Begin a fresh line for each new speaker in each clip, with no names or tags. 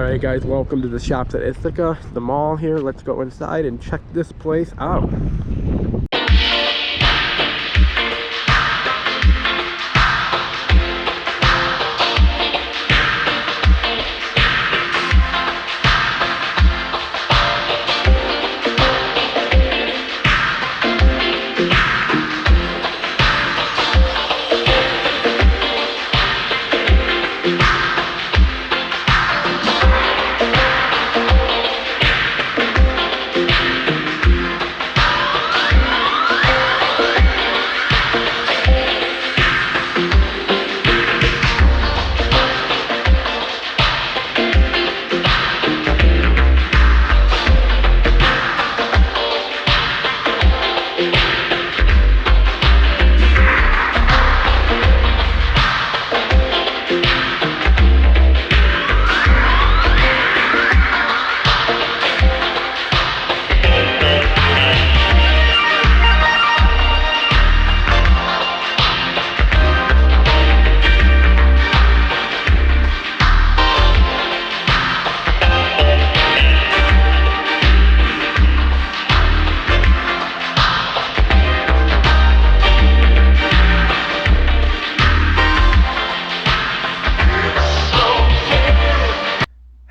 Alright guys, welcome to the shops at Ithaca, the mall here. Let's go inside and check this place out.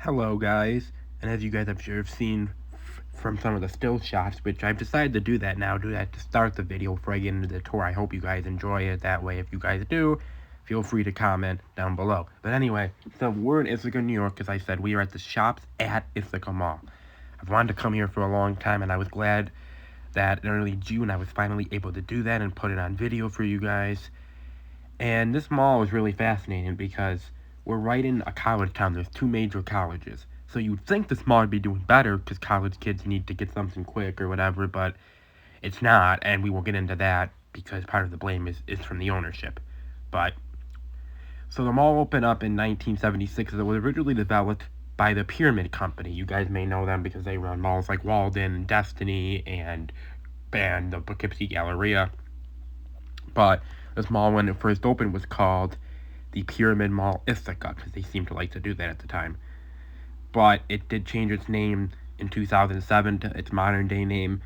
Hello guys, and as you guys I'm sure have seen from some of the still shots, which I've decided to do that to start the video before I get into the tour. I hope you guys enjoy it that way. If you guys do, feel free to comment down below. But anyway, so we're in Ithaca, New York. As I said, we are at the shops at Ithaca Mall. I've wanted to come here for a long time, and I was glad that in early June I was finally able to do that and put it on video for you guys. And this mall is really fascinating because we're right in a college town. There's two major colleges. So you'd think this mall would be doing better because college kids need to get something quick or whatever, but it's not, and we will get into that because part of the blame is from the ownership. But, so the mall opened up in 1976. It was originally developed by the Pyramid Company. You guys may know them because they run malls like Walden, Destiny, and the Poughkeepsie Galleria. But this mall, when it first opened, was called the Pyramid Mall Ithaca, because they seemed to like to do that at the time. But it did change its name in 2007 to its modern day name,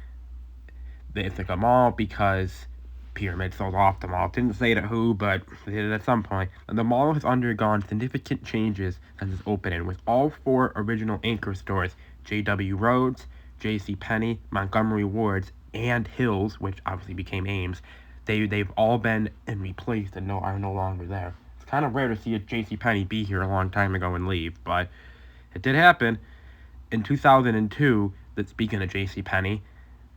the Ithaca Mall, because Pyramid sold off the mall. Didn't say to who, but they did it at some point. And the mall has undergone significant changes since its opening, with all four original anchor stores, J.W. Rhodes, JCPenney, Montgomery Ward's, and Hills, which obviously became Ames, they've all been replaced and are no longer there. It's kind of rare to see a JCPenney be here a long time ago and leave, but it did happen. In 2002, speaking of JCPenney,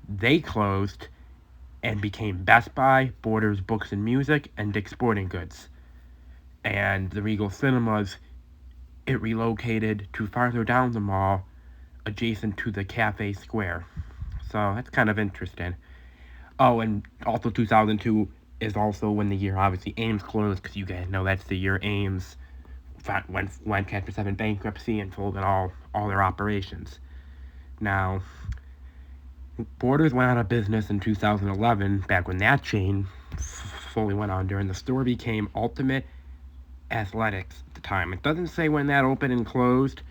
they closed and became Best Buy, Borders Books and Music, and Dick's Sporting Goods. And the Regal Cinemas, it relocated to farther down the mall, adjacent to the Cafe Square. So that's kind of interesting. Oh, and also 2002 is also when the year, obviously, Ames closed, because you guys know that's the year Ames went Chapter 7 bankruptcy and folded all their operations. Now, Borders went out of business in 2011, back when that chain fully went under, and the store became Ultimate Athletics at the time. It doesn't say when that opened and closed,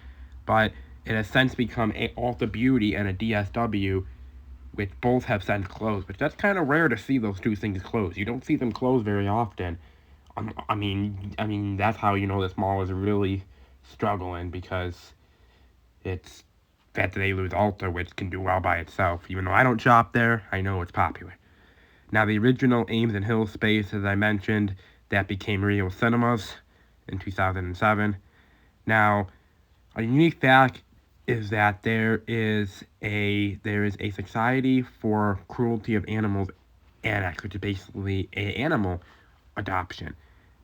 but it has since become a Ulta Beauty and a DSW, which both have since closed, but that's kind of rare to see those two things close. You don't see them close very often. I mean, that's how you know this mall is really struggling, because it's that they lose Ulta, which can do well by itself. Even though I don't shop there, I know it's popular. Now, the original Ames and Hills space, as I mentioned, that became Regal Cinemas in 2007. Now, a unique fact is that there is a Society for Cruelty of Animals Annex, which is basically an animal adoption.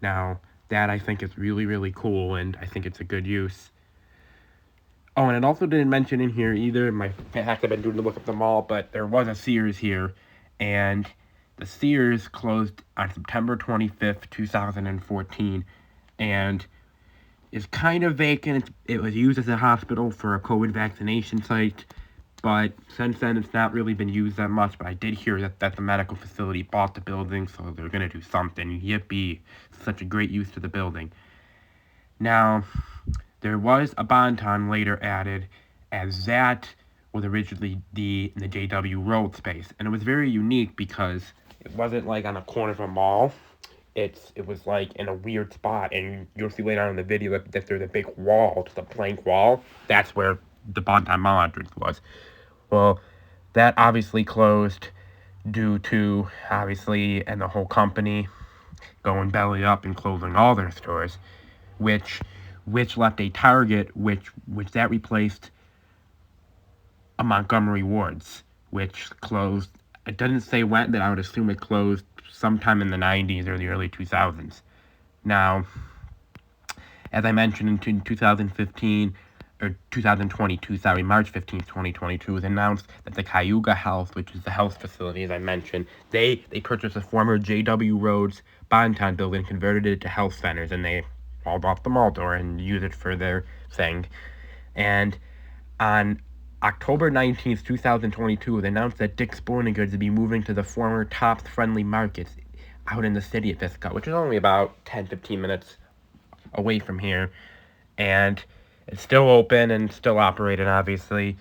Now, that I think is really, really cool, and I think it's a good use. Oh, and it also didn't mention in here either, my fact I've been doing to look up the mall, but there was a Sears here, and the Sears closed on September 25th, 2014, and is kind of vacant. It was used as a hospital for a COVID vaccination site, but since then it's not really been used that much. But I did hear that the medical facility bought the building, so they're going to do something. Yippee, such a great use to the building. Now, There was a Bonton later added, as that was originally in the JW Road space, and it was very unique because it wasn't like on a corner of a mall. It was like in a weird spot, and you'll see later on in the video that there's a big wall, just a blank wall. That's where the Bonton Mall entrance was. Well, that obviously closed due to, obviously, and the whole company going belly up and closing all their stores, which left a Target, which that replaced a Montgomery Ward's, which closed. It doesn't say when, but I would assume it closed sometime in the 90s or the early 2000s. Now, as I mentioned, in 2015, or 2022, sorry, March 15th, 2022, it was announced that the Cayuga Health, which is the health facility, as I mentioned, they purchased a former J.W. Rhodes Bonton building and converted it to health centers, and they walled off the mall door and used it for their thing. And on October 19th, 2022, it announced that Dick's Sporting Goods would be moving to the former Tops Friendly Markets out in the city of Ithaca, which is only about 10-15 minutes away from here. And it's still open and still operating, obviously.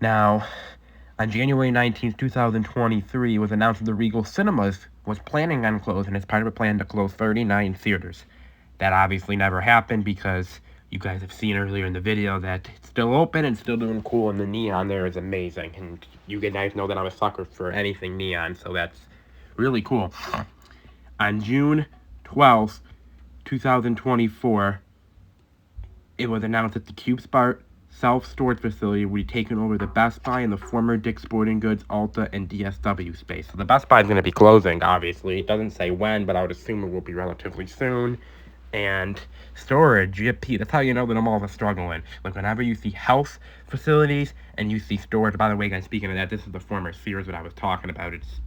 Now, on January 19th, 2023, it was announced that the Regal Cinemas was planning on closing as part of a plan to close 39 theaters. That obviously never happened because you guys have seen earlier in the video that it's still open and still doing cool, and the neon there is amazing. And you guys know that I'm a sucker for anything neon, so that's really cool. On June 12th, 2024, it was announced that the CubeSmart self-storage facility will be taking over the Best Buy and the former Dick's Sporting Goods, Ulta, and DSW space. So the Best Buy is going to be closing, obviously. It doesn't say when, but I would assume it will be relatively soon. And storage, GFP, that's how you know that I'm all struggling. Like, whenever you see health facilities and you see storage, by the way, guys, speaking of that, this is the former Sears that I was talking about. It's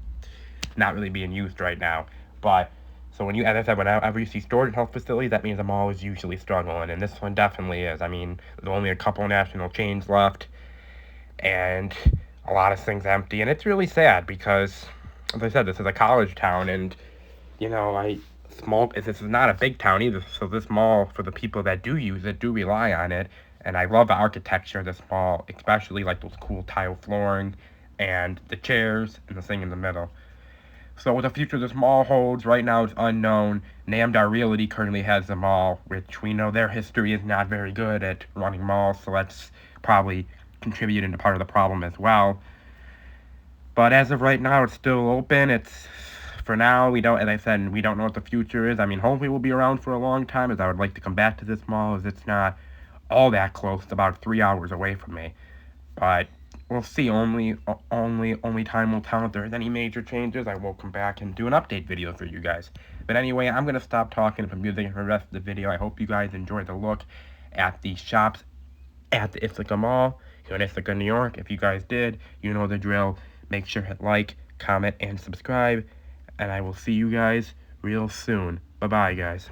not really being used right now. But, so when you, as I said, whenever you see storage health facilities, that means the mall is usually struggling, and this one definitely is. I mean, there's only a couple national chains left, and a lot of things empty, and it's really sad because, as I said, this is a college town, and, you know, this is not a big town either, so this mall, for the people that do use it, do rely on it, and I love the architecture of this mall, especially, like, those cool tile flooring, and the chairs, and the thing in the middle. So what the future of this mall holds right now is unknown. Namdar Realty currently has the mall, which we know their history is not very good at running malls, so that's probably contributing to part of the problem as well. But as of right now, it's still open. It's, for now, we don't, as I said, we don't know what the future is. I mean, hopefully we'll be around for a long time, as I would like to come back to this mall, as it's not all that close. It's about 3 hours away from me. But we'll see. Only time will tell if there's any major changes. I will come back and do an update video for you guys. But anyway, I'm going to stop talking for music for the rest of the video. I hope you guys enjoyed the look at the shops at the Ithaca Mall here in Ithaca, New York. If you guys did, you know the drill. Make sure to hit like, comment, and subscribe. And I will see you guys real soon. Bye-bye, guys.